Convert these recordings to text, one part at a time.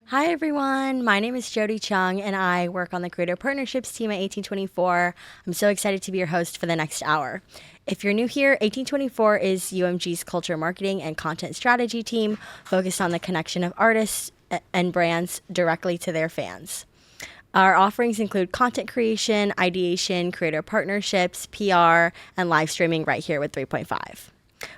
Hi, everyone. My name is Jodi Chung, and I work on the Creator Partnerships team at 1824. I'm so excited to be your host for the next hour. If you're new here, 1824 is UMG's culture marketing and content strategy team focused on the connection of artists and brands directly to their fans. Our offerings include content creation, ideation, creator partnerships, PR, and live streaming right here with 3.5.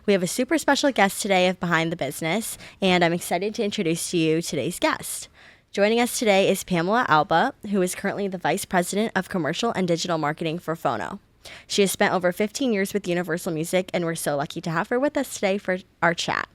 We have a super special guest today of Behind the Business, and I'm excited to introduce to you today's guest. Joining us today is Pamela Alba, who is currently the Vice President of Commercial and Digital Marketing for Fono. She has spent over 15 years with Universal Music, and we're so lucky to have her with us today for our chat.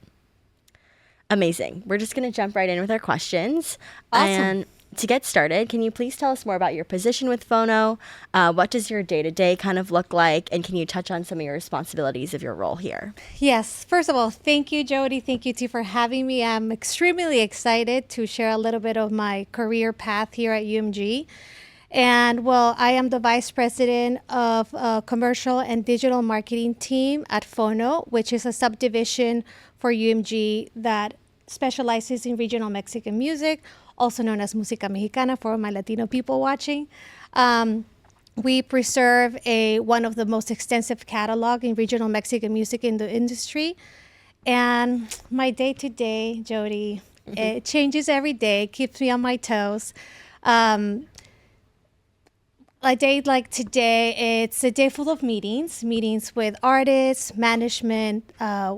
Amazing. We're just going to jump right in with our questions. Awesome. And to get started, can you please tell us more about your position with Fono? What does your day-to-day kind of look like? And can you touch on some of your responsibilities of your role here? Yes. First of all, thank you, Jodi. Thank you, too, for having me. I'm extremely excited to share a little bit of my career path here at UMG. And well, I am the Vice President of Commercial and Digital Marketing team at Fono, which is a subdivision for UMG that specializes in regional Mexican music, also known as Música Mexicana for my Latino people watching. We preserve one of the most extensive catalog in regional Mexican music in the industry. And my day-to-day, Jodi, it changes every day, keeps me on my toes. A day like today, it's a day full of meetings with artists, management.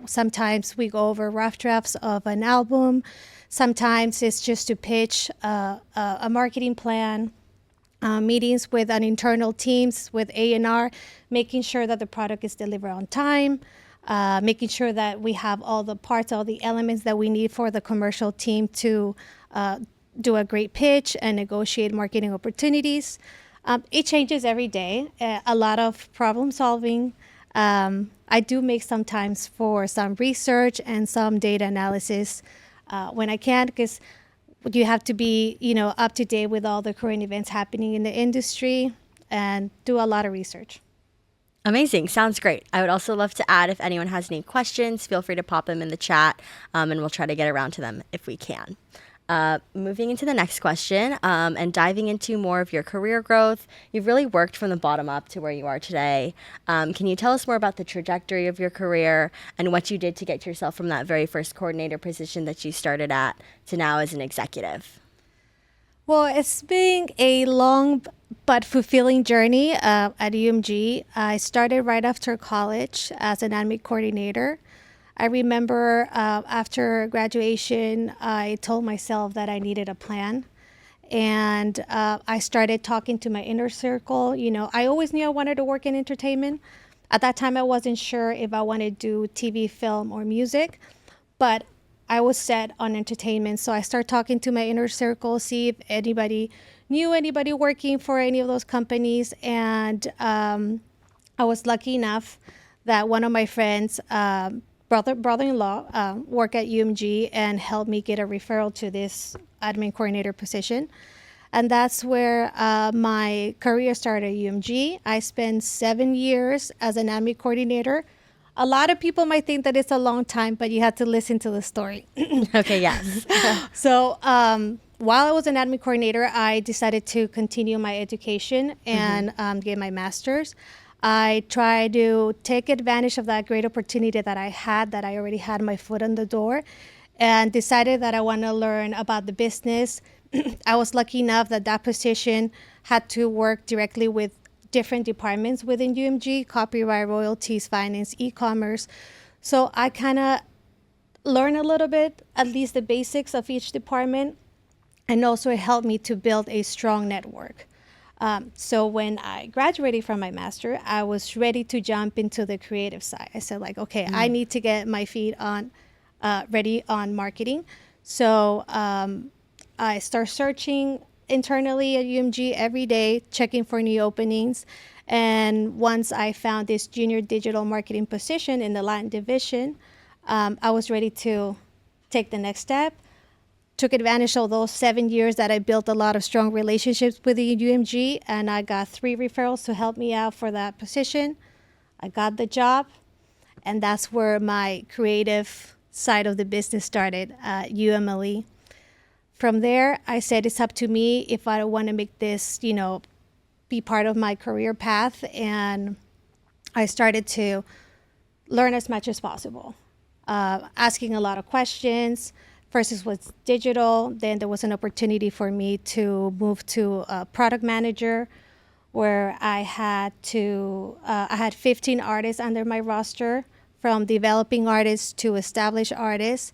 Sometimes we go over rough drafts of an album. Sometimes it's just to pitch a marketing plan. Meetings with an internal teams, with A&R, making sure that the product is delivered on time, making sure that we have all the parts, all the elements that we need for the commercial team to do a great pitch and negotiate marketing opportunities. It changes every day. A lot of problem solving. I do make some times for some research and some data analysis when I can, because you have to be, up to date with all the current events happening in the industry and do a lot of research. Amazing. Sounds great. I would also love to add, if anyone has any questions, feel free to pop them in the chat, and we'll try to get around to them if we can. Moving into the next question and diving into more of your career growth, you've really worked from the bottom up to where you are today. Can you tell us more about the trajectory of your career and what you did to get yourself from that very first coordinator position that you started at to now as an executive? Well, it's been a long but fulfilling journey at UMG. I started right after college as an admin coordinator. I remember after graduation, I told myself that I needed a plan. And I started talking to my inner circle. I always knew I wanted to work in entertainment. At that time, I wasn't sure if I wanted to do TV, film, or music, but I was set on entertainment. So I started talking to my inner circle, see if anybody knew anybody working for any of those companies. And I was lucky enough that one of my friends, brother-in-law, work at UMG and helped me get a referral to this admin coordinator position. And that's where my career started at UMG. I spent 7 years as an admin coordinator. A lot of people might think that it's a long time, but you have to listen to the story. Okay, yes. So while I was an admin coordinator, I decided to continue my education and get my master's. I tried to take advantage of that great opportunity that I already had my foot in the door, and decided that I want to learn about the business. I was lucky enough that position had to work directly with different departments within UMG: copyright, royalties, finance, e-commerce. So I kind of learned a little bit, at least the basics of each department, and also it helped me to build a strong network. So when I graduated from my master, I was ready to jump into the creative side. I said, okay, I need to get my feet on ready on marketing. So I start searching internally at UMG every day, checking for new openings. And once I found this junior digital marketing position in the Latin division, I was ready to take the next step. Took advantage of those 7 years that I built a lot of strong relationships with the UMG, and I got 3 referrals to help me out for that position. I got the job, and that's where my creative side of the business started at UMLE. From there, I said it's up to me if I want to make this, be part of my career path. And I started to learn as much as possible, asking a lot of questions. First, it was digital. Then there was an opportunity for me to move to a product manager, where I had 15 artists under my roster, from developing artists to established artists,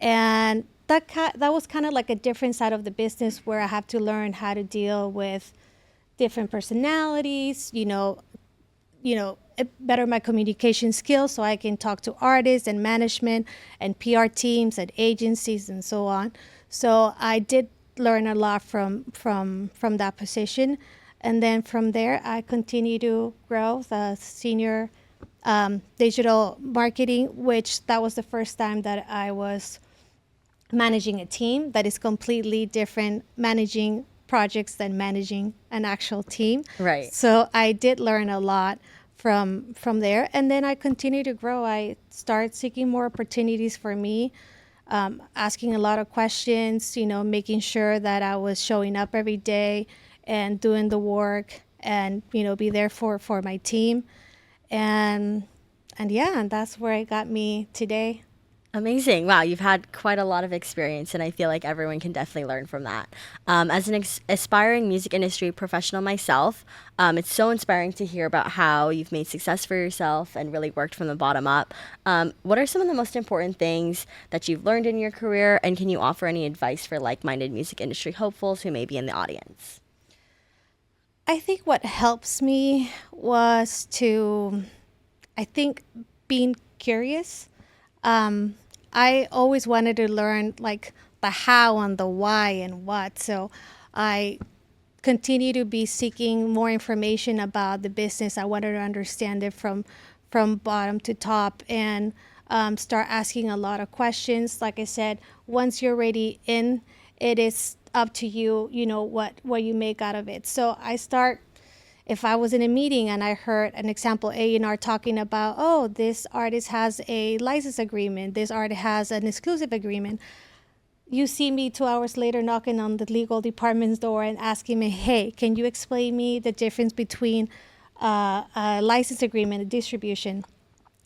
and that was kind of like a different side of the business, where I have to learn how to deal with different personalities, better my communication skills so I can talk to artists and management and PR teams and agencies and so on. So I did learn a lot from that position. And then from there, I continue to grow the senior digital marketing, which that was the first time that I was managing a team. That is completely different, managing projects, than managing an actual team. Right. So I did learn a lot from there. And then I continue to grow. I started seeking more opportunities for me, asking a lot of questions, making sure that I was showing up every day and doing the work, and be there for my team. And yeah, and that's where it got me today. Amazing. Wow, you've had quite a lot of experience, and I feel like everyone can definitely learn from that. As an aspiring music industry professional myself, it's so inspiring to hear about how you've made success for yourself and really worked from the bottom up. What are some of the most important things that you've learned in your career, and can you offer any advice for like-minded music industry hopefuls who may be in the audience? I think what helps me was being curious. I always wanted to learn like the how and the why and what. So I continue to be seeking more information about the business. I wanted to understand it from bottom to top, and start asking a lot of questions. Like I said, once you're already in, it is up to you, what you make out of it. So if I was in a meeting and I heard an example A&R talking about, oh, this artist has a license agreement, this artist has an exclusive agreement, you see me 2 hours later knocking on the legal department's door and asking me, hey, can you explain me the difference between a license agreement and distribution,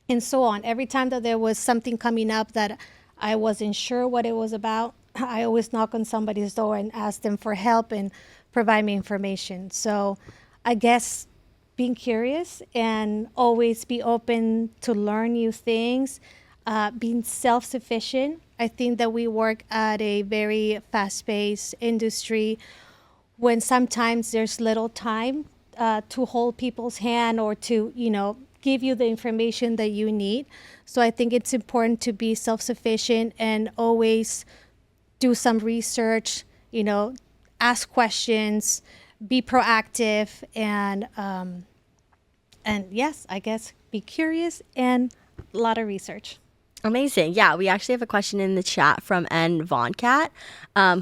and so on. Every time that there was something coming up that I wasn't sure what it was about, I always knock on somebody's door and ask them for help and provide me information. So I guess being curious and always be open to learn new things, being self-sufficient. I think that we work at a very fast-paced industry when sometimes there's little time to hold people's hand or to, give you the information that you need. So I think it's important to be self-sufficient and always do some research, ask questions, be proactive, and yes, I guess be curious and a lot of research. Amazing. Yeah, we actually have a question in the chat from N. Voncat,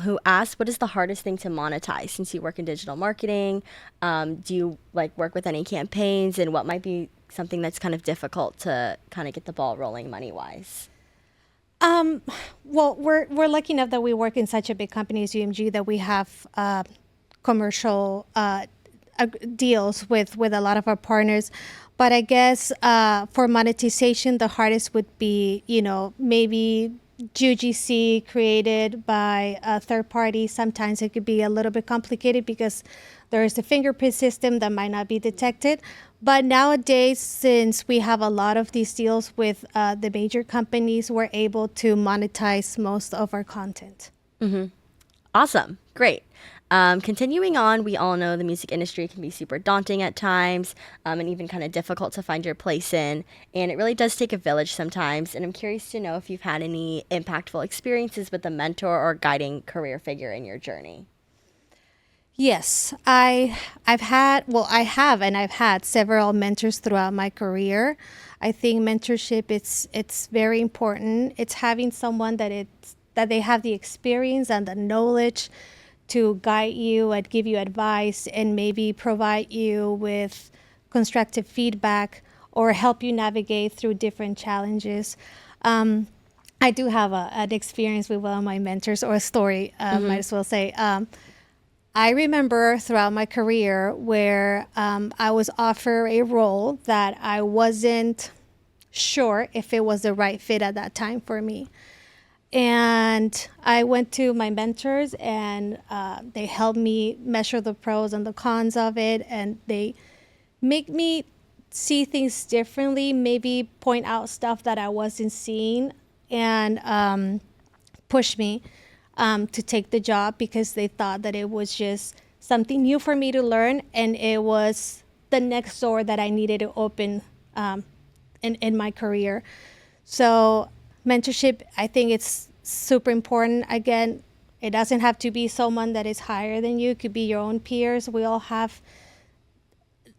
who asked, what is the hardest thing to monetize since you work in digital marketing? Do you work with any campaigns, and what might be something that's kind of difficult to kind of get the ball rolling money-wise? Well, we're lucky enough that we work in such a big company as UMG that we have commercial deals with a lot of our partners. But I guess for monetization, the hardest would be, maybe UGC created by a third party. Sometimes it could be a little bit complicated because there is a fingerprint system that might not be detected. But nowadays, since we have a lot of these deals with the major companies, we're able to monetize most of our content. Mm-hmm. Awesome. Great. Continuing on, we all know the music industry can be super daunting at times, and even kind of difficult to find your place in. And it really does take a village sometimes. And I'm curious to know if you've had any impactful experiences with a mentor or guiding career figure in your journey. Yes, I've had several mentors throughout my career. I think mentorship it's very important. It's having someone that they have the experience and the knowledge to guide you and give you advice and maybe provide you with constructive feedback or help you navigate through different challenges. I do have an experience with one of my mentors, or a story, might as well say. I remember throughout my career where I was offered a role that I wasn't sure if it was the right fit at that time for me. And I went to my mentors, and they helped me measure the pros and the cons of it. And they make me see things differently, maybe point out stuff that I wasn't seeing, and push me to take the job because they thought that it was just something new for me to learn, and it was the next door that I needed to open in my career. So mentorship, I think it's super important. Again, it doesn't have to be someone that is higher than you. It could be your own peers. We all have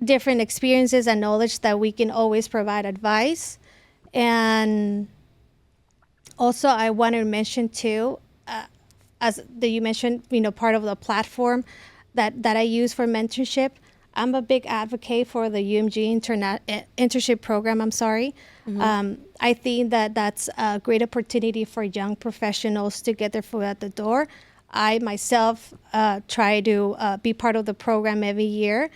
different experiences and knowledge that we can always provide advice. And also, I want to mention too, as you mentioned, part of the platform that I use for mentorship. I'm a big advocate for the UMG internship program. I'm sorry. I think that that's a great opportunity for young professionals to get their foot out the door. I myself try to be part of the program every year.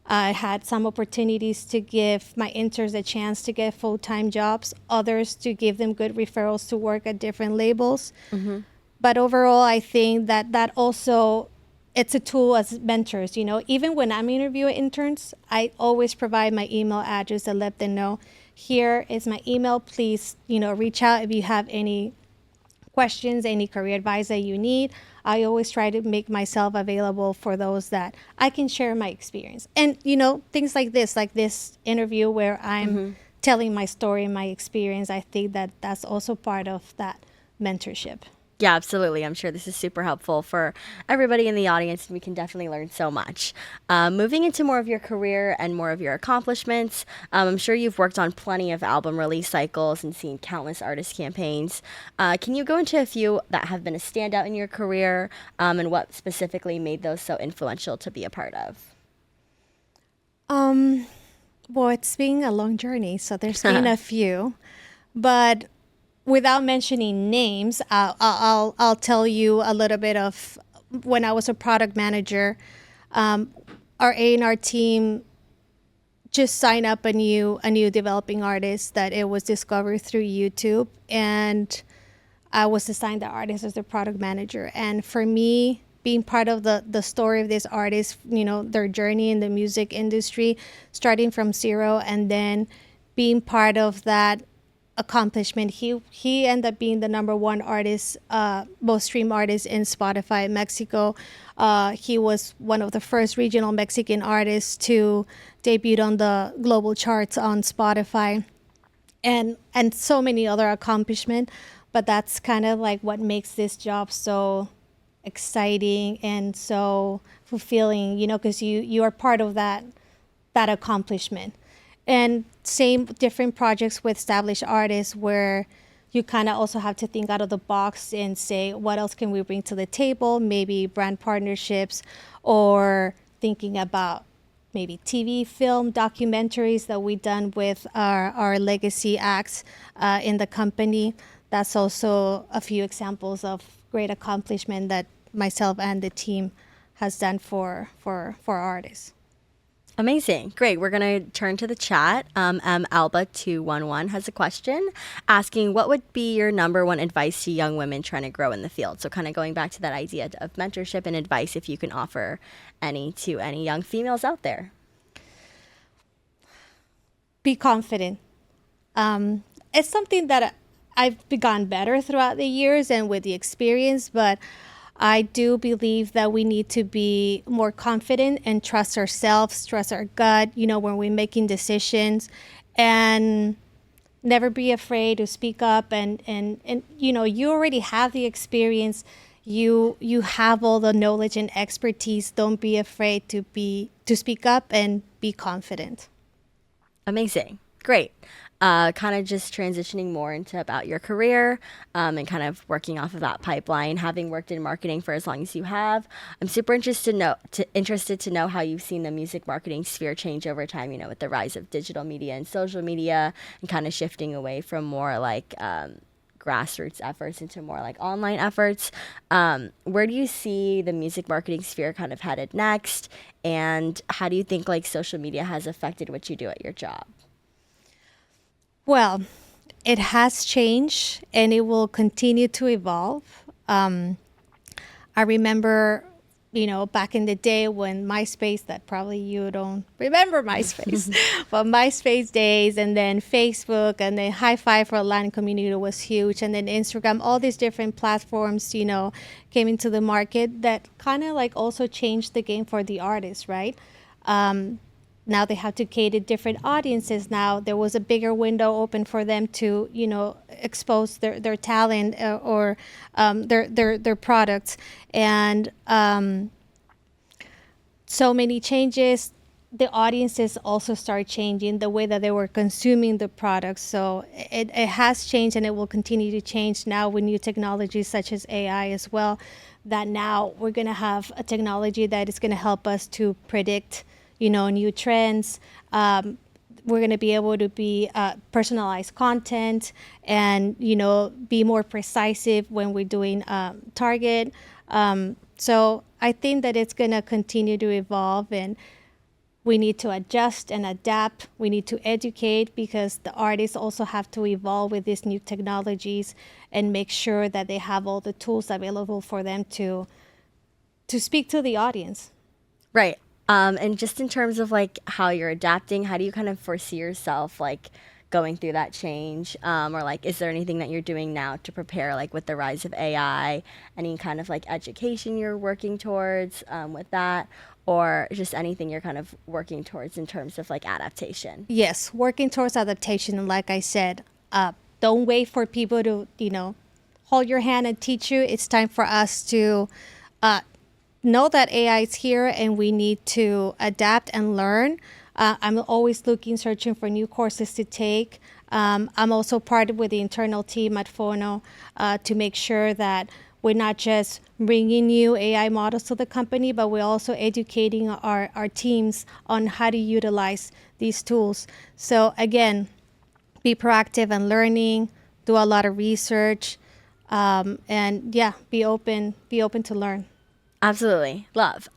I had some opportunities to give my interns a chance to get full-time jobs, others to give them good referrals to work at different labels. But overall, I think that also it's a tool as mentors. Even when I'm interviewing interns, I always provide my email address and let them know, here is my email. Please, reach out if you have any questions, any career advice that you need. I always try to make myself available for those that I can share my experience. And, things like this interview where I'm telling my story, my experience, I think that that's also part of that mentorship. Yeah, absolutely. I'm sure this is super helpful for everybody in the audience, and we can definitely learn so much. Moving into more of your career and more of your accomplishments, I'm sure you've worked on plenty of album release cycles and seen countless artist campaigns. Can you go into a few that have been a standout in your career, and what specifically made those so influential to be a part of? Well, it's been a long journey, so there's been a few, but without mentioning names, I'll tell you a little bit of when I was a product manager. Our A&R team just signed up a new developing artist that it was discovered through YouTube, and I was assigned the artist as the product manager. And for me, being part of the story of this artist, their journey in the music industry, starting from zero, and then being part of that accomplishment. He ended up being the #1 artist, most streamed artist in Spotify Mexico. He was one of the first regional Mexican artists to debut on the global charts on Spotify, and so many other accomplishments. But that's kind of like what makes this job so exciting and so fulfilling, because you are part of that accomplishment. And same different projects with established artists where you kind of also have to think out of the box and say, what else can we bring to the table? Maybe brand partnerships, or thinking about maybe TV, film, documentaries that we've done with our legacy acts in the company. That's also a few examples of great accomplishment that myself and the team has done for artists. Amazing. Great. We're going to turn to the chat. Alba 211 has a question asking, what would be your #1 advice to young women trying to grow in the field? So kind of going back to that idea of mentorship and advice, if you can offer any to any young females out there. Be confident. It's something that I've begun better throughout the years and with the experience, but I do believe that we need to be more confident and trust ourselves, trust our gut, when we're making decisions, and never be afraid to speak up. And you already have the experience. You have all the knowledge and expertise. Don't be afraid to speak up and be confident. Amazing. Great. Kind of just transitioning more into about your career and kind of working off of that pipeline, having worked in marketing for as long as you have. I'm super interested to know how you've seen the music marketing sphere change over time, with the rise of digital media and social media, and kind of shifting away from more like grassroots efforts into more like online efforts. Where do you see the music marketing sphere kind of headed next? And how do you think like social media has affected what you do at your job? Well, it has changed and it will continue to evolve. I remember, back in the day when MySpace, that probably you don't remember MySpace, but MySpace days, and then Facebook, and then High Five for a Latin community was huge, and then Instagram, all these different platforms, came into the market that kind of like also changed the game for the artists, right? Now they have to cater different audiences. Now there was a bigger window open for them to, expose their talent or their products. And so many changes. The audiences also start changing the way that they were consuming the products. So it has changed and it will continue to change now with new technologies such as AI as well, that now we're going to have a technology that is going to help us to predict new trends. We're going to be able to be personalized content and, be more precise when we're doing target. So I think that it's going to continue to evolve, and we need to adjust and adapt. We need to educate because the artists also have to evolve with these new technologies and make sure that they have all the tools available for them to speak to the audience. Right. And just in terms of like how you're adapting, how do you kind of foresee yourself like going through that change? Or like, is there anything that you're doing now to prepare like with the rise of AI, any kind of like education you're working towards with that, or just anything you're kind of working towards in terms of like adaptation? Yes, working towards adaptation. And like I said, don't wait for people to, hold your hand and teach you. It's time for us to know that AI is here and we need to adapt and learn. I'm always searching for new courses to take. I'm also part with the internal team at Fono to make sure that we're not just bringing new AI models to the company, but we're also educating our teams on how to utilize these tools. So again, be proactive and learning, do a lot of research, and be open to learn. Absolutely. Love.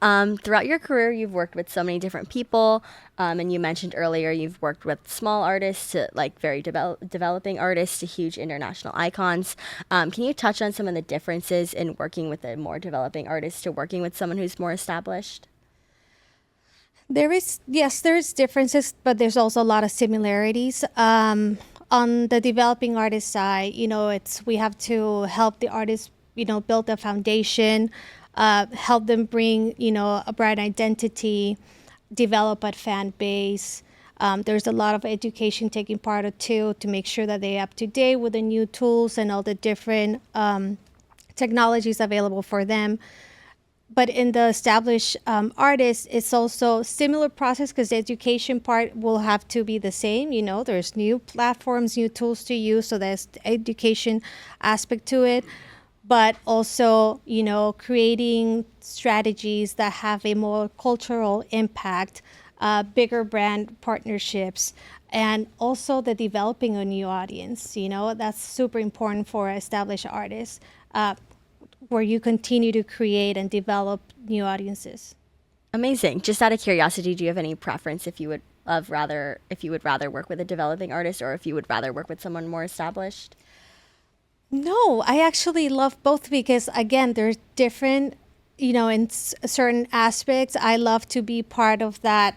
Throughout your career, you've worked with so many different people. And you mentioned earlier you've worked with small artists to like very developing artists to huge international icons. Can you touch on some of the differences in working with a more developing artist to working with someone who's more established? There's differences, but there's also a lot of similarities. On the developing artist side, we have to help the artist, build a foundation, help them bring, a brand identity, develop a fan base. There's a lot of education taking part of too to make sure that they're up to date with the new tools and all the different technologies available for them. But in the established artists, it's also similar process because the education part will have to be the same. There's new platforms, new tools to use, so there's the education aspect to it. But also, creating strategies that have a more cultural impact, bigger brand partnerships, and also the developing a new audience. That's super important for established artists, where you continue to create and develop new audiences. Amazing. Just out of curiosity, do you have any preference if you would rather work with a developing artist or if you would rather work with someone more established? No, I actually love both because, again, they're different, in certain aspects. I love to be part of that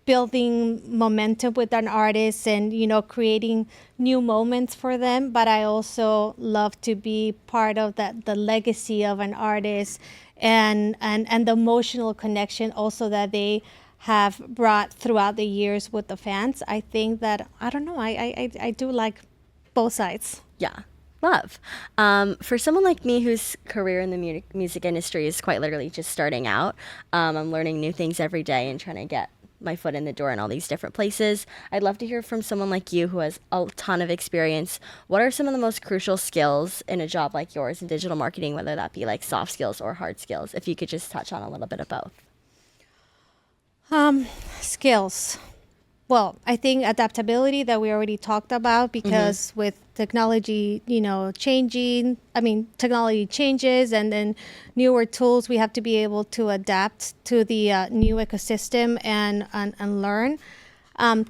building momentum with an artist and, creating new moments for them. But I also love to be part of the legacy of an artist and the emotional connection also that they have brought throughout the years with the fans. I think that, I don't know, I do like both sides. Yeah. Love. For someone like me whose career in the music industry is quite literally just starting out, I'm learning new things every day and trying to get my foot in the door in all these different places. I'd love to hear from someone like you who has a ton of experience. What are some of the most crucial skills in a job like yours in digital marketing, whether that be like soft skills or hard skills? If you could just touch on a little bit of both. Skills. Well, I think adaptability that we already talked about, because with technology, changing, technology changes, and then newer tools, we have to be able to adapt to the new ecosystem and learn.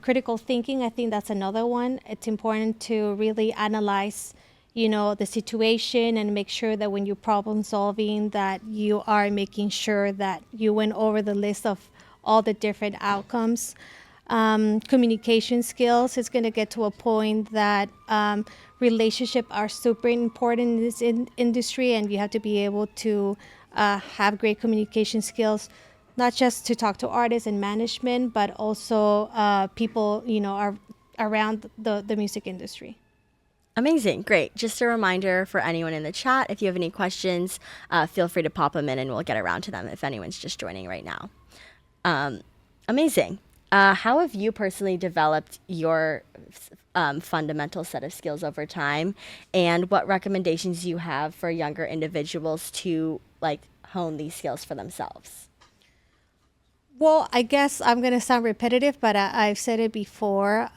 Critical thinking, I think that's another one. It's important to really analyze, the situation, and make sure that when you're problem solving, that you are making sure that you went over the list of all the different outcomes. Communication skills is going to get to a point that relationship are super important in this industry, and you have to be able to have great communication skills, not just to talk to artists and management, but also people are around the music industry. Amazing. Great. Just a reminder for anyone in the chat, if you have any questions, feel free to pop them in and we'll get around to them if anyone's just joining right now. Amazing. How have you personally developed your fundamental set of skills over time, and what recommendations do you have for younger individuals to hone these skills for themselves? Well, I guess I'm going to sound repetitive, but I've said it before.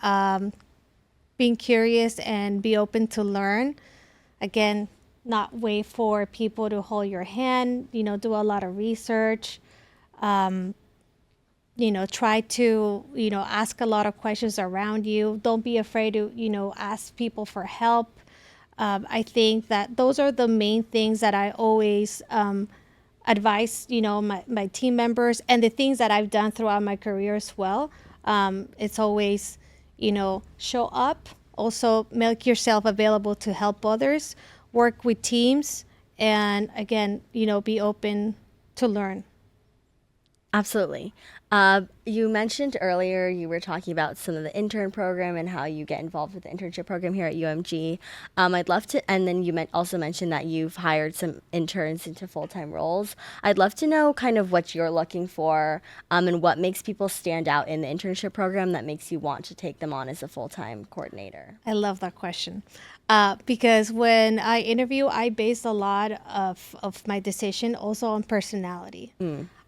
Being curious and be open to learn. Again, not wait for people to hold your hand, do a lot of research. Try to, ask a lot of questions around you. Don't be afraid to, ask people for help. I think that those are the main things that I always advise, my team members, and the things that I've done throughout my career as well. It's always, show up, also make yourself available to help others, work with teams, and again, be open to learn. Absolutely. You mentioned earlier you were talking about some of the intern program and how you get involved with the internship program here at UMG. I'd love to, and then you also mentioned that you've hired some interns into full-time roles. I'd love to know kind of what you're looking for, and what makes people stand out in the internship program that makes you want to take them on as a full-time coordinator. I love that question. Because when I interview, I base a lot of my decision also on personality.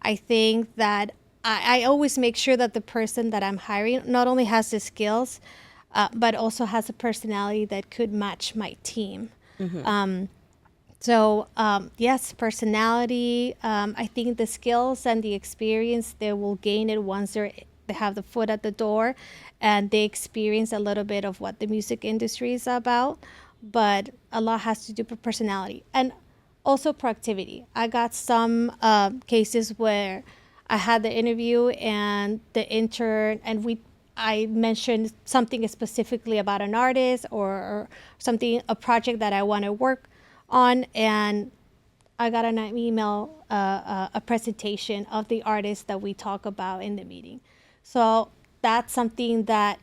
I think that I always make sure that the person that I'm hiring not only has the skills, but also has a personality that could match my team. Yes, personality. I think the skills and the experience, they will gain it once they have the foot at the door and they experience a little bit of what the music industry is about. But a lot has to do with personality and also proactivity. I got some cases where I had the interview and the intern, and I mentioned something specifically about an artist or something, a project that I want to work on, and I got an email, a presentation of the artist that we talk about in the meeting. So that's something that,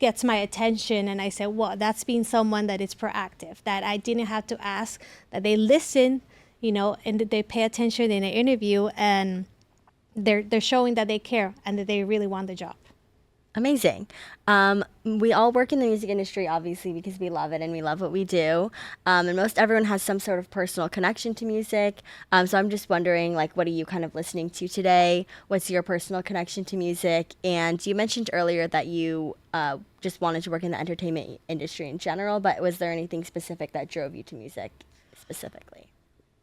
gets my attention, and I said, well, that's being someone that is proactive, that I didn't have to ask, that they listen, and that they pay attention in an interview, and they're showing that they care and that they really want the job. Amazing. We all work in the music industry, obviously, because we love it and we love what we do. And most everyone has some sort of personal connection to music. So I'm just wondering, what are you kind of listening to today? What's your personal connection to music? And you mentioned earlier that you just wanted to work in the entertainment industry in general, but was there anything specific that drove you to music specifically?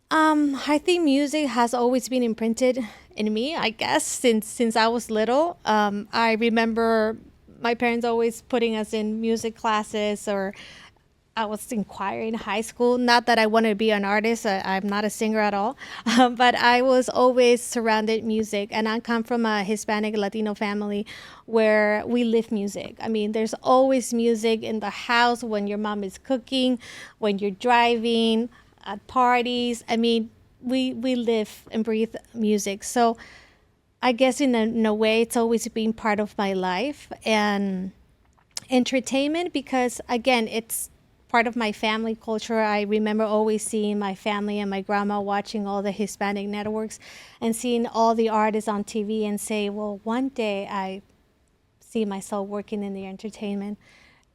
I think music has always been imprinted in me, I guess, since I was little. I remember my parents always putting us in music classes, or I was in choir in high school. Not that I wanted to be an artist. I'm not a singer at all. But I was always surrounded music. And I come from a Hispanic Latino family where we live music. I mean, there's always music in the house when your mom is cooking, when you're driving, at parties. I mean, we live and breathe music. So I guess in a way, it's always been part of my life. And entertainment, because again, it's part of my family culture. I remember always seeing my family and my grandma watching all the Hispanic networks and seeing all the artists on TV and say, well, one day I see myself working in the entertainment.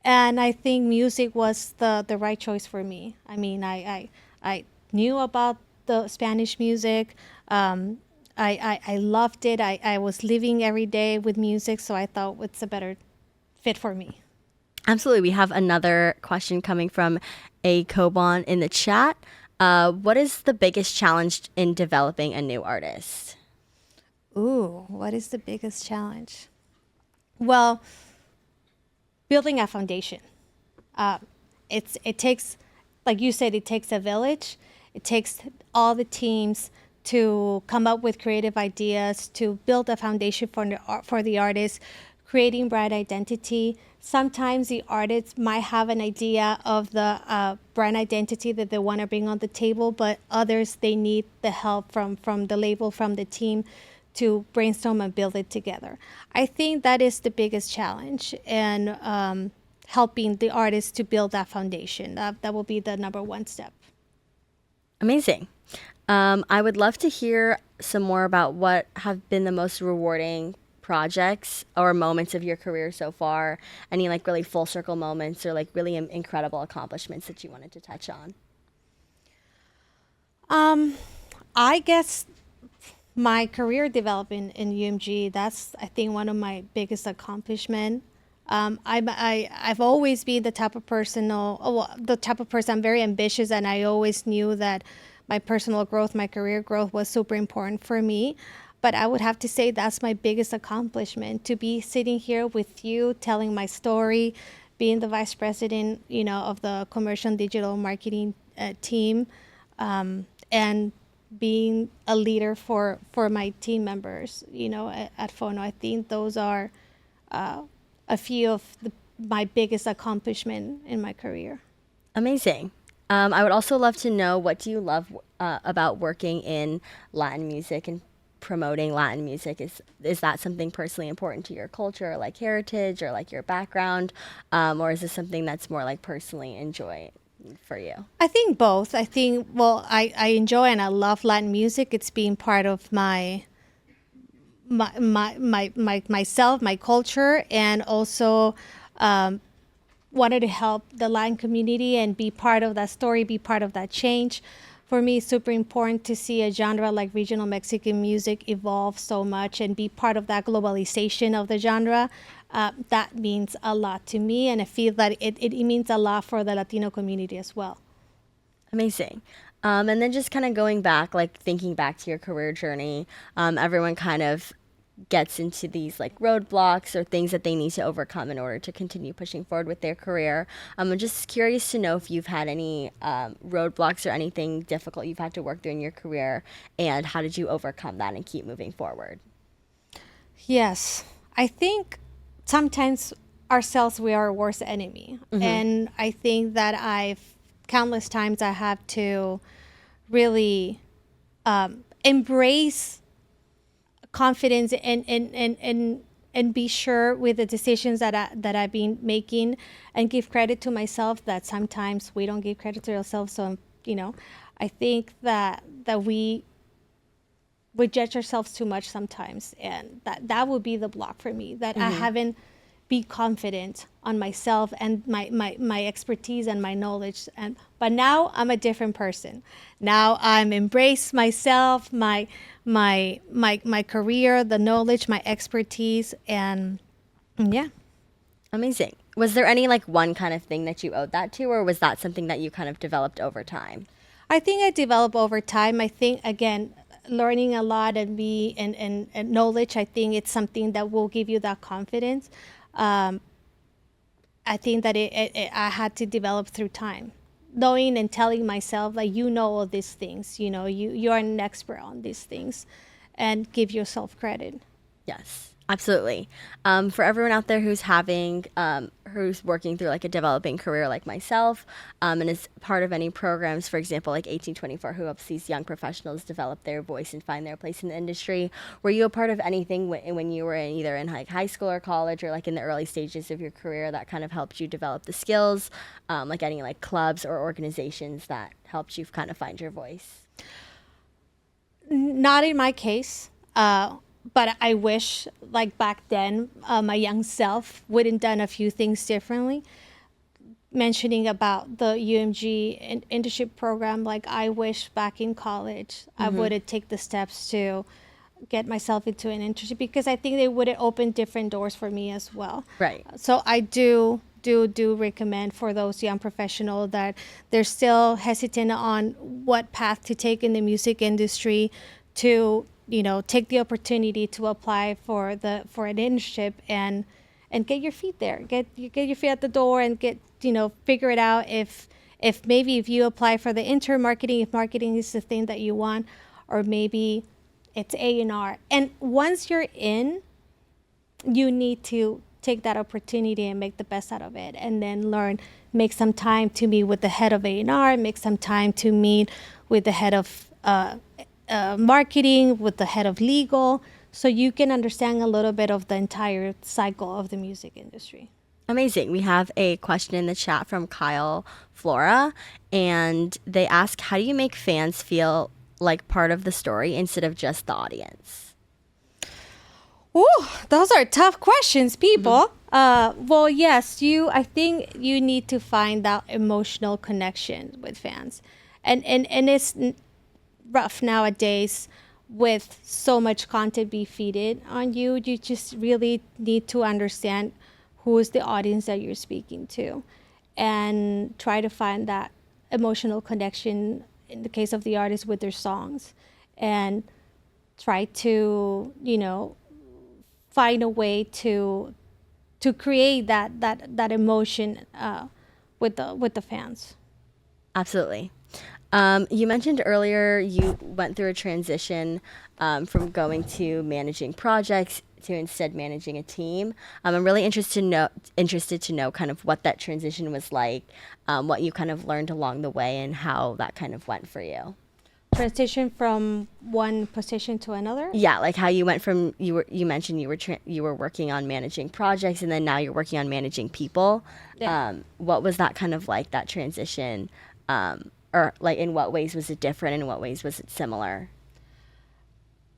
And I think music was the right choice for me. I mean, I knew about the Spanish music. I loved it. I was living every day with music, so I thought it's a better fit for me. Absolutely. We have another question coming from a Kobon in the chat. What is the biggest challenge in developing a new artist? Ooh, what is the biggest challenge? Well, building a foundation. It takes, like you said, it takes a village. It takes all the teams to come up with creative ideas, to build a foundation for the artist, creating brand identity. Sometimes the artists might have an idea of the brand identity that they want to bring on the table, but others, they need the help from the label, from the team, to brainstorm and build it together. I think that is the biggest challenge, and helping the artist to build that foundation. That will be the number one step. Amazing. I would love to hear some more about what have been the most rewarding projects or moments of your career so far. Any like really full circle moments or like really incredible accomplishments that you wanted to touch on? I guess my career development in UMG, that's, I think, one of my biggest accomplishment. I've always been the type of person, I'm very ambitious, and I always knew that my personal growth, my career growth was super important for me. But I would have to say that's my biggest accomplishment, to be sitting here with you, telling my story, being the vice president, of the commercial and digital marketing team, and being a leader for my team members, at Fono. I think those are a few of my biggest accomplishment in my career. Amazing. I would also love to know, what do you love about working in Latin music and promoting Latin music? Is that something personally important to your culture, or like heritage, or like your background, or is this something that's more like personally enjoy for you? I think both. I think, well, I enjoy and I love Latin music. It's being part of myself, my culture, and also wanted to help the Latin community and be part of that story, be part of that change. For me, it's super important to see a genre like regional Mexican music evolve so much and be part of that globalization of the genre. That means a lot to me, and I feel that it means a lot for the Latino community as well. Amazing. And then just kind of going back, like thinking back to your career journey, everyone kind of gets into these like roadblocks or things that they need to overcome in order to continue pushing forward with their career. I'm just curious to know if you've had any roadblocks or anything difficult you've had to work through in your career, and how did you overcome that and keep moving forward? Yes, I think sometimes ourselves, we are our worst enemy. And I think that countless times I have to really embrace confidence and be sure with the decisions that I've been making, and give credit to myself, that sometimes we don't give credit to ourselves. So, I think that we judge ourselves too much sometimes, and that would be the block for me, that I haven't be confident on myself and my expertise and my knowledge. But now I'm a different person. Now I'm embrace myself, my career, the knowledge, my expertise, and yeah. Amazing. Was there any like one kind of thing that you owed that to, or was that something that you kind of developed over time? I think I developed over time. I think, again, learning a lot and knowledge, I think it's something that will give you that confidence. I think that I had to develop through time, knowing and telling myself, like, all these things, you're an expert on these things, and give yourself credit. Yes. Absolutely. For everyone out there who's working through like a developing career like myself, and is part of any programs, for example, like 1824, who helps these young professionals develop their voice and find their place in the industry. Were you a part of anything when you were either in like high school or college, or like in the early stages of your career, that kind of helped you develop the skills, like any like clubs or organizations that helped you kind of find your voice? Not in my case. But I wish, like back then, my young self would have done a few things differently. Mentioning about the UMG internship program, like, I wish back in college I would have taken the steps to get myself into an industry, because I think it would open different doors for me as well. Right. So I do recommend for those young professionals that they're still hesitant on what path to take in the music industry, to take the opportunity to apply for an internship and get your feet there, get your feet at the door, and get figure it out if maybe if you apply for the intern marketing, if marketing is the thing that you want, or maybe it's A&R. And once you're in, you need to take that opportunity and make the best out of it, and then learn, make some time to meet with the head of A&R, make some time to meet with the head of marketing, with the head of legal, so you can understand a little bit of the entire cycle of the music industry. Amazing. We have a question in the chat from Kyle Flora, and they ask, how do you make fans feel like part of the story instead of just the audience? Ooh, those are tough questions, people. Well, yes, I think you need to find that emotional connection with fans. And it's rough nowadays with so much content be feeded on you. You just really need to understand who is the audience that you're speaking to, and try to find that emotional connection in the case of the artist with their songs, and try to find a way to create that emotion with the fans. Absolutely. You mentioned earlier you went through a transition from going to managing projects to instead managing a team. I'm really interested to know kind of what that transition was like, what you kind of learned along the way, and how that kind of went for you. Transition from one position to another? Yeah, like how you went from you mentioned you were working on managing projects, and then now you're working on managing people. Yeah. What was that kind of like, that transition? Or like, in what ways was it different? In what ways was it similar?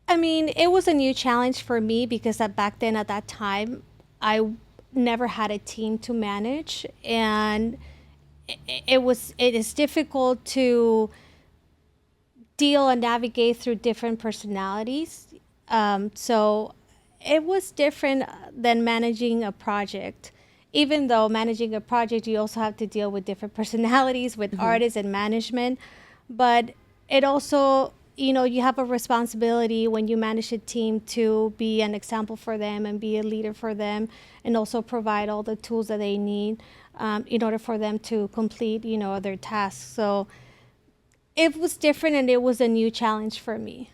I mean, it was a new challenge for me, because back then at that time, I never had a team to manage, and it is difficult to deal and navigate through different personalities. So it was different than managing a project. Even though managing a project, you also have to deal with different personalities, with artists and management. But it also, you have a responsibility when you manage a team to be an example for them and be a leader for them, and also provide all the tools that they need in order for them to complete, their tasks. So it was different, and it was a new challenge for me.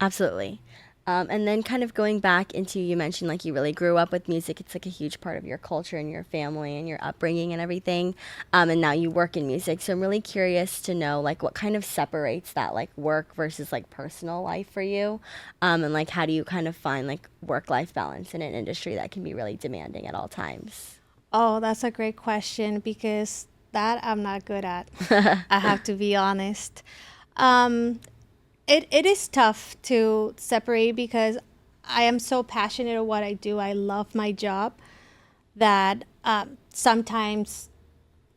Absolutely. And then kind of going back into, you mentioned like you really grew up with music. It's like a huge part of your culture and your family and your upbringing and everything. And now you work in music. So I'm really curious to know like what kind of separates that like work versus like personal life for you. And like how do you kind of find like work-life balance in an industry that can be really demanding at all times? Oh, that's a great question, because that I'm not good at. I have to be honest. It is tough to separate, because I am so passionate at what I do. I love my job that sometimes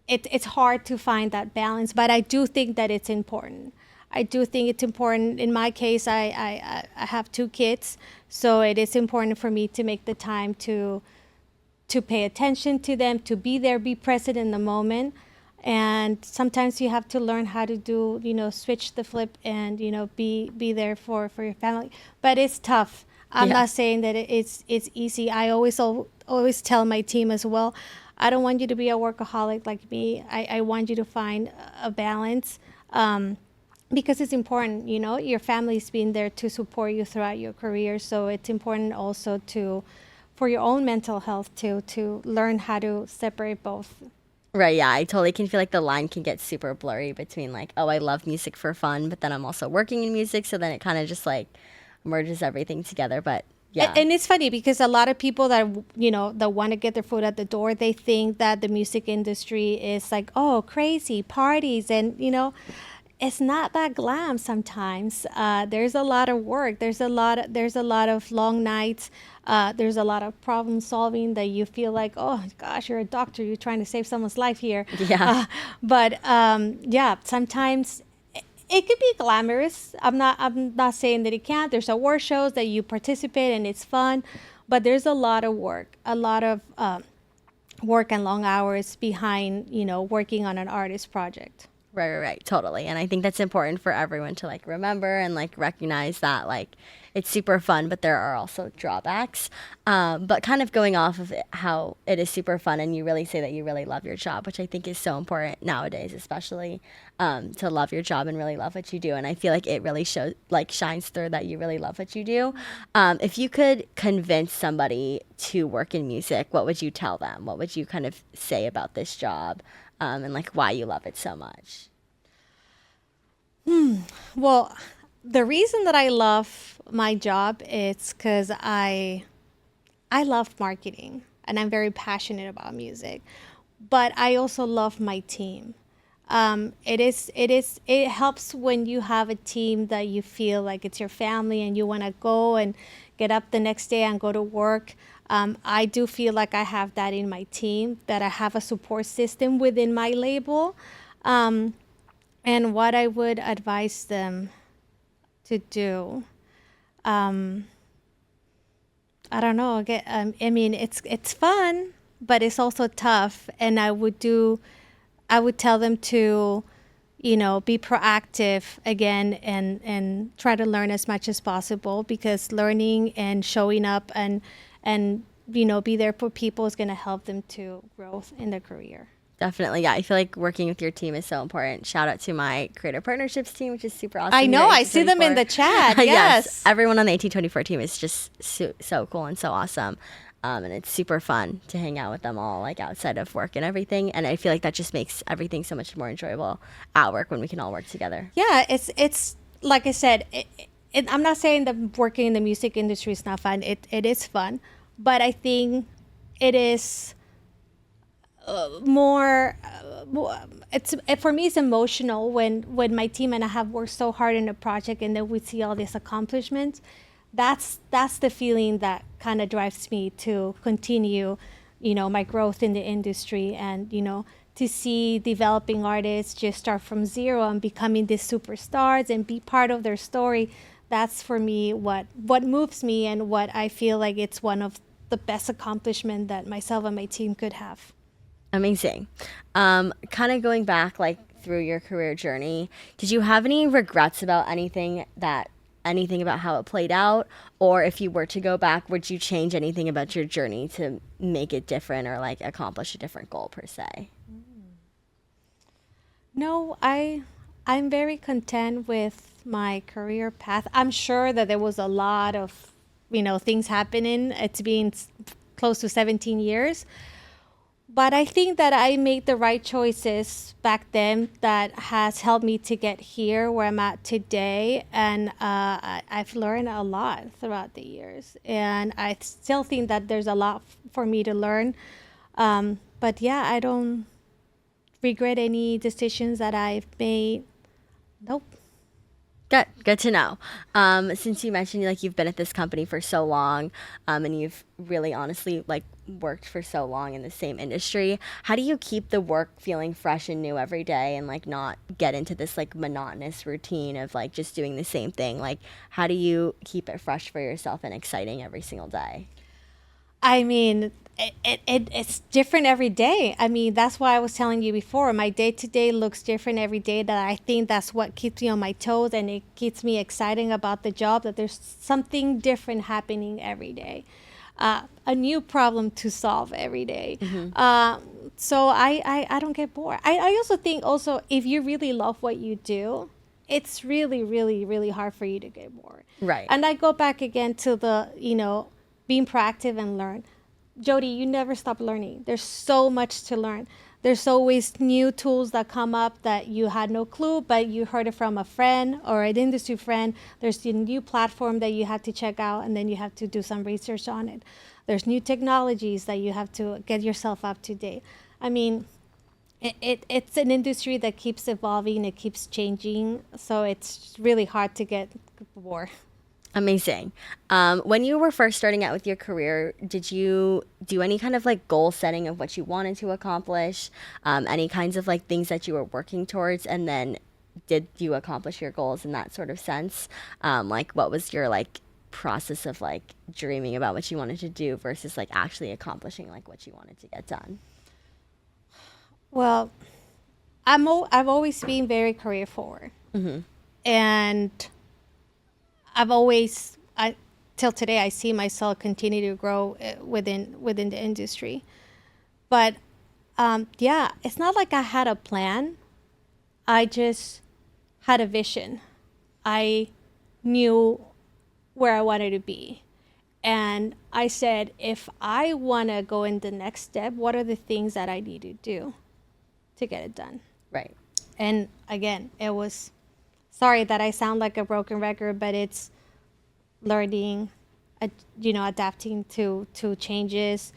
it's hard to find that balance. But I do think that it's important. I do think it's important. In my case, I have 2 kids, so it is important for me to make the time to pay attention to them, to be there, be present in the moment. And sometimes you have to learn how to do, switch the flip, and, be there for your family. But it's tough. I'm not saying that it's easy. I always tell my team as well, I don't want you to be a workaholic like me. I want you to find a balance, because it's important, your family's been there to support you throughout your career. So it's important also for your own mental health to learn how to separate both. Right, yeah, I totally can feel like the line can get super blurry between like, oh, I love music for fun, but then I'm also working in music, so then it kind of just like merges everything together. But yeah. And it's funny, because a lot of people that that want to get their foot at the door, they think that the music industry is like, oh, crazy parties, and it's not that glam sometimes. There's a lot of work. There's a lot of long nights. There's a lot of problem solving that you feel like, oh gosh, you're a doctor. You're trying to save someone's life here. Yeah. But sometimes it could be glamorous. I'm not saying that it can't. There's award shows that you participate and it's fun, but there's a lot of work, work and long hours behind, working on an artist project. Right. Totally. And I think that's important for everyone to like remember and like recognize that like it's super fun, but there are also drawbacks. But kind of going off of it, how it is super fun and you really say that you really love your job, which I think is so important nowadays, especially to love your job and really love what you do. And I feel like it really shines through that you really love what you do. If you could convince somebody to work in music, what would you tell them? What would you kind of say about this job? And like why you love it so much? Well, the reason that I love my job is because I love marketing and I'm very passionate about music, but I also love my team. It helps when you have a team that you feel like it's your family and you want to go and get up the next day and go to work. I do feel like I have that in my team, that I have a support system within my label. And what I would advise them to do, I don't know. I mean, it's fun, but it's also tough. And I would tell them to, be proactive again and try to learn as much as possible, because learning and showing up and be there for people is going to help them to grow in their career. Definitely. Yeah. I feel like working with your team is so important. Shout out to my creative partnerships team, which is super awesome. I know. I see them in the chat. Yes. Everyone on the 1824 team is just so cool and so awesome. And it's super fun to hang out with them all, like outside of work and everything. And I feel like that just makes everything so much more enjoyable at work when we can all work together. Yeah. It's like I said, I'm not saying that working in the music industry is not fun. It is fun, but I think it is for me it's emotional when my team and I have worked so hard in a project and then we see all these accomplishments. That's the feeling that kind of drives me to continue my growth in the industry, and to see developing artists just start from zero and becoming these superstars and be part of their story. That's for me what moves me and what I feel like it's one of the best accomplishments that myself and my team could have. Amazing. Kind of going back like through your career journey, did you have any regrets about anything about how it played out? Or if you were to go back, would you change anything about your journey to make it different or like accomplish a different goal per se? No, I'm very content with my career path. I'm sure that there was a lot of, things happening. It's been close to 17 years. But I think that I made the right choices back then that has helped me to get here where I'm at today. And I've learned a lot throughout the years. And I still think that there's a lot for me to learn. But yeah, I don't regret any decisions that I've made. Nope. Good to know. Since you mentioned like you've been at this company for so long, and you've really honestly like worked for so long in the same industry, how do you keep the work feeling fresh and new every day and like not get into this like monotonous routine of like just doing the same thing? Like how do you keep it fresh for yourself and exciting every single day? I mean, it's different every day. I mean, that's why I was telling you before. My day-to-day looks different every day. That I think that's what keeps me on my toes, and it keeps me excited about the job, that there's something different happening every day. A new problem to solve every day. Mm-hmm. So I don't get bored. I also think if you really love what you do, it's really, really, really hard for you to get bored. Right. And I go back again to the, being proactive and learn. Jodi, you never stop learning. There's so much to learn. There's always new tools that come up that you had no clue, but you heard it from a friend or an industry friend. There's a new platform that you have to check out, and then you have to do some research on it. There's new technologies that you have to get yourself up to date. I mean, it's an industry that keeps evolving, it keeps changing, so it's really hard to get bored. Amazing. When you were first starting out with your career, did you do any kind of like goal setting of what you wanted to accomplish? Any kinds of like things that you were working towards? And then did you accomplish your goals in that sort of sense? Like, what was your like process of like dreaming about what you wanted to do versus like actually accomplishing like what you wanted to get done? Well, I've always been very career forward, and I've always I till today I see myself continue to grow within the industry. But yeah, it's not like I had a plan. I just had a vision. I knew where I wanted to be. And I said, if I want to go in the next step, what are the things that I need to do to get it done? Right. And again, it was, sorry that I sound like a broken record, but it's learning, adapting to changes,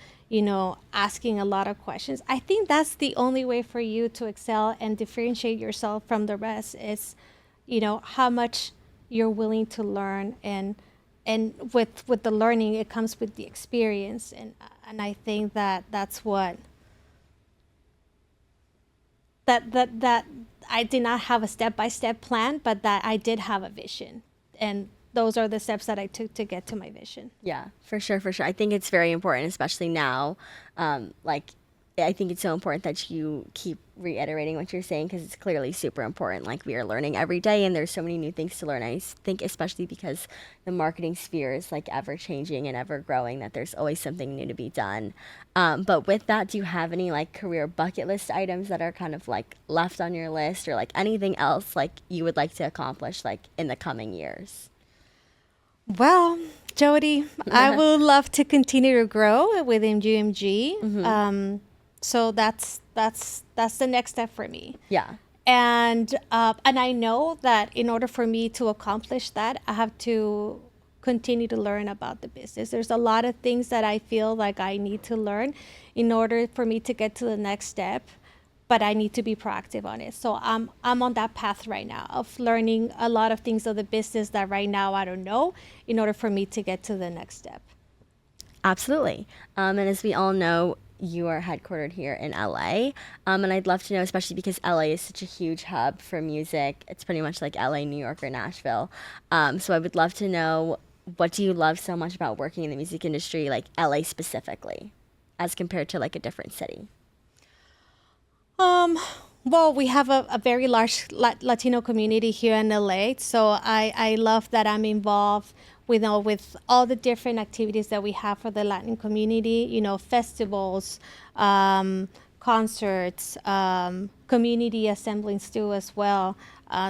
asking a lot of questions. I think that's the only way for you to excel and differentiate yourself from the rest is, how much you're willing to learn, and with the learning, it comes with the experience, and I think that's what that I did not have a step-by-step plan, but that I did have a vision, and those are the steps that I took to get to my vision. Yeah, for sure, for sure. I think it's very important, especially now. Like, I think it's so important that you keep reiterating what you're saying because it's clearly super important. Like, we are learning every day, and there's so many new things to learn. Think especially because the marketing sphere is like ever changing and ever growing, that there's always something new to be done. But with that, do you have any like career bucket list items that are kind of like left on your list, or like anything else like you would like to accomplish like in the coming years? Well, Jodi, I would love to continue to grow within UMG. So that's the next step for me. Yeah. And I know that in order for me to accomplish that, I have to continue to learn about the business. There's a lot of things that I feel like I need to learn in order for me to get to the next step, but I need to be proactive on it. So I'm on that path right now of learning a lot of things of the business that right now I don't know in order for me to get to the next step. Absolutely. And as we all know, you are headquartered here in LA. And I'd love to know, especially because LA is such a huge hub for music. It's pretty much like LA, New York, or Nashville. So I would love to know, what do you love so much about working in the music industry, like LA specifically, as compared to like a different city? Well, we have a very large Latino community here in LA. So I love that I'm involved with all the different activities that we have for the Latin community, festivals, concerts, community assemblies too as well.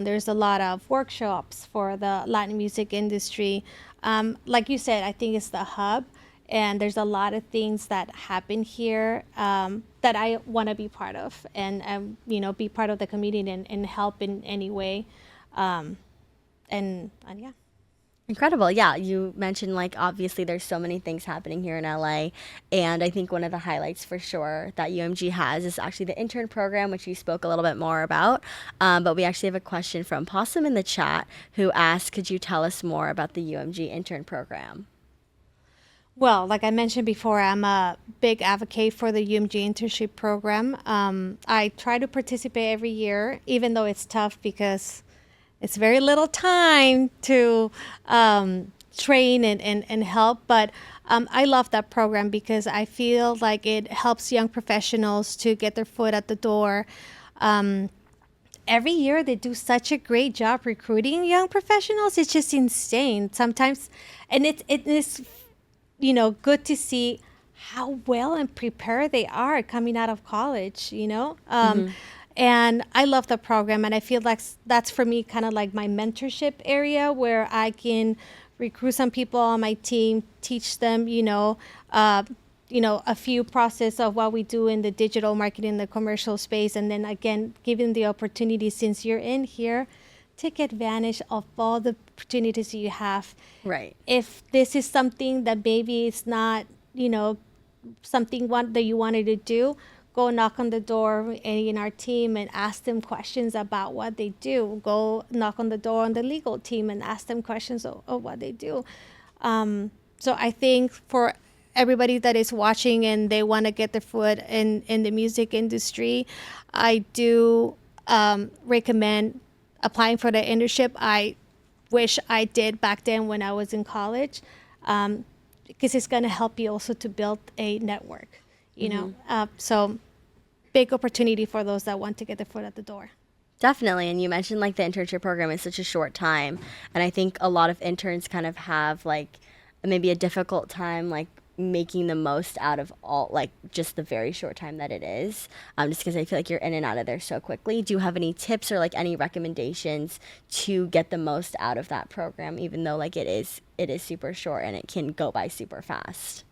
There's a lot of workshops for the Latin music industry. Like you said, I think it's the hub. And there's a lot of things that happen here that I want to be part of, and be part of the community and help in any way, and yeah. Incredible. Yeah, you mentioned like obviously there's so many things happening here in LA, and I think one of the highlights for sure that UMG has is actually the intern program, which you spoke a little bit more about. But we actually have a question from Possum in the chat who asked, could you tell us more about the UMG intern program? Well, like I mentioned before, I'm a big advocate for the UMG internship program. I try to participate every year, even though it's tough because it's very little time to train and help. But I love that program because I feel like it helps young professionals to get their foot at the door. Every year they do such a great job recruiting young professionals. It's just insane sometimes. And it is good to see how well and prepared they are coming out of college, And I love the program, and I feel like that's for me kind of like my mentorship area where I can recruit some people on my team, teach them, a few process of what we do in the digital marketing, the commercial space, and then again, giving the opportunity since you're in here, take advantage of all the opportunities you have. Right. If this is something that maybe it's not, something that you wanted to do, go knock on the door in our team and ask them questions about what they do. Go knock on the door on the legal team and ask them questions of what they do. So I think for everybody that is watching and they want to get their foot in the music industry, I do recommend applying for the internship I wish I did back then when I was in college, because it's going to help you also to build a network, you know. So big opportunity for those that want to get their foot at the door. Definitely. And you mentioned like the internship program is such a short time. And I think a lot of interns kind of have like maybe a difficult time like making the most out of all like just the very short time that it is. Just because I feel like you're in and out of there so quickly. Do you have any tips or like any recommendations to get the most out of that program, even though like it is super short and it can go by super fast?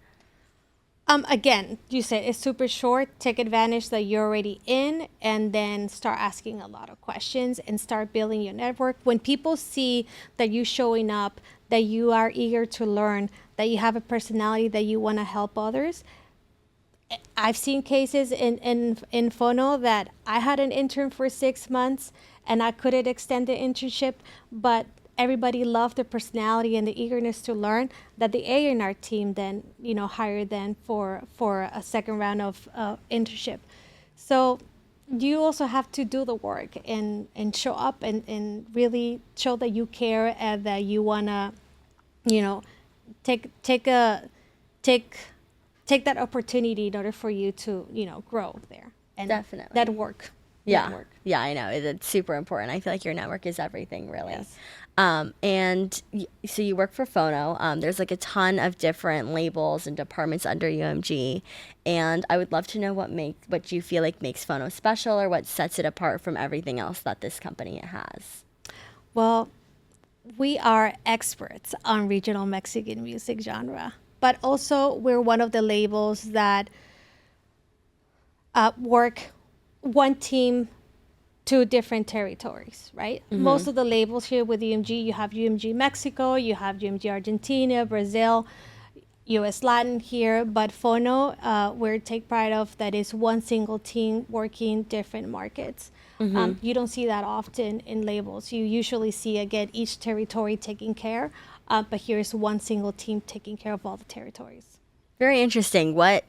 Again, you said it's super short. Take advantage that you're already in, and then start asking a lot of questions and start building your network. When people see that you showing up, that you are eager to learn, that you have a personality that you want to help others. I've seen cases in Fono that I had an intern for 6 months and I couldn't extend the internship, but everybody loved the personality and the eagerness to learn, that the A&R team then, you know, hired them for a second round of internship. So you also have to do the work and show up and really show that you care and that you wanna, you know, take that opportunity in order for you to, you know, grow there. And Definitely. that work. Yeah. Network. Yeah, I know. It's super important. I feel like your network is everything, really. Yes. So you work for Fono. There's like a ton of different labels and departments under UMG. And I would love to know what you feel like makes Fono special or what sets it apart from everything else that this company has. Well, we are experts on regional Mexican music genre, but also we're one of the labels that work one team, two different territories, right? Most of the labels here with UMG, you have UMG Mexico, you have UMG Argentina, Brazil, US Latin here, but Fono, we take pride of that is one single team working different markets. You don't see that often in labels. You usually see, again, each territory taking care, but here's one single team taking care of all the territories. Very interesting. What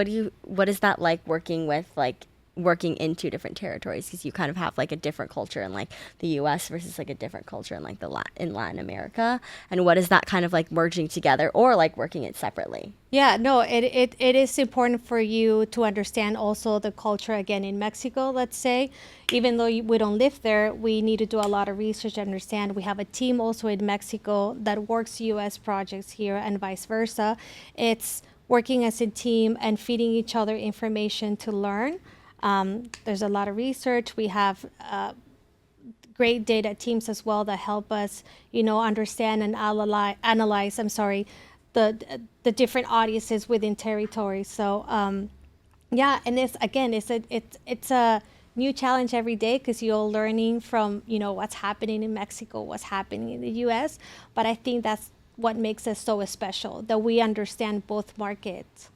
is that like working in two different territories, because you kind of have like a different culture in like the US versus like a different culture in like in Latin America, and what is that kind of like merging together or like working it separately? Yeah, no, it is important for you to understand also the culture again in Mexico, let's say. Even though we don't live there, we need to do a lot of research to understand. We have a team also in Mexico that works US projects here and vice versa. It's working as a team and feeding each other information to learn. There's a lot of research. We have great data teams as well that help us, you know, understand and analyze. The different audiences within territories. So yeah, and it's a new challenge every day because you're learning from, you know, what's happening in Mexico, what's happening in the U.S. But I think that's what makes us so special, that we understand both markets.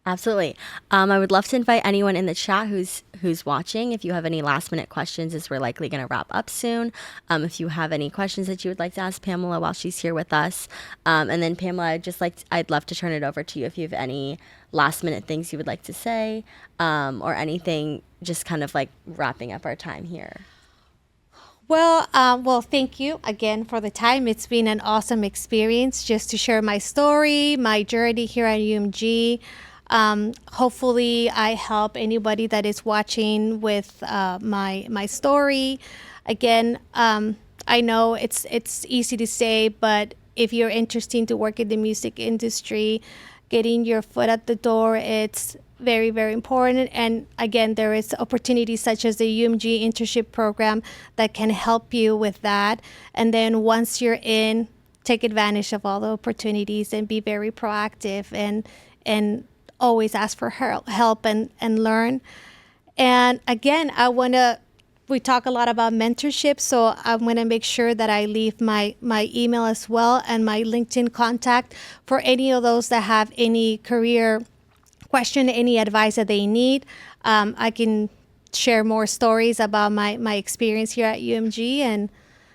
Absolutely. I would love to invite anyone in the chat who's watching. If you have any last minute questions, as we're likely going to wrap up soon. If you have any questions that you would like to ask Pamela while she's here with us, and then Pamela, I'd love to turn it over to you if you have any last minute things you would like to say, or anything, just kind of like wrapping up our time here. Well, thank you again for the time. It's been an awesome experience just to share my story, my journey here at UMG. Hopefully I help anybody that is watching with my story. Again, I know it's easy to say, but if you're interested to work in the music industry, getting your foot at the door, it's very, very important. And again, there is opportunities such as the UMG internship program that can help you with that. And then once you're in, take advantage of all the opportunities and be very proactive and always ask for help and learn. And again, we talk a lot about mentorship, so I'm going to make sure that I leave my email as well and my LinkedIn contact for any of those that have any career question, any advice that they need. I can share more stories about my experience here at UMG, and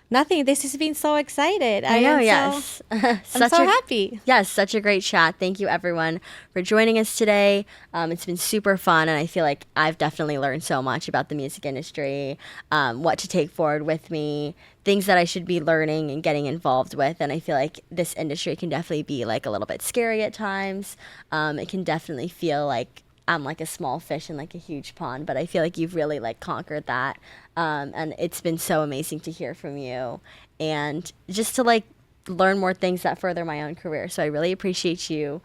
Nothing. This has been so excited. I know, am yes. I'm so happy. Yes, such a great chat. Thank you, everyone, for joining us today. It's been super fun, and I feel like I've definitely learned so much about the music industry, what to take forward with me, things that I should be learning and getting involved with. And I feel like this industry can definitely be like a little bit scary at times. It can definitely feel like I'm like a small fish in like a huge pond, but I feel like you've really like conquered that. And it's been so amazing to hear from you and just to like learn more things that further my own career. So I really appreciate you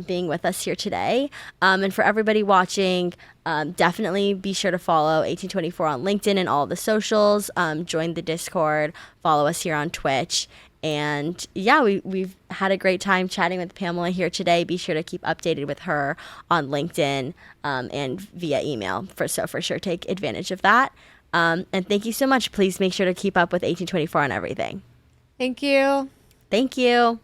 being with us here today. And for everybody watching, definitely be sure to follow 1824 on LinkedIn and all the socials. Join the Discord, follow us here on Twitch. And yeah, we've had a great time chatting with Pamela here today. Be sure to keep updated with her on LinkedIn and via email. For sure, take advantage of that. And thank you so much. Please make sure to keep up with 1824 on everything. Thank you. Thank you.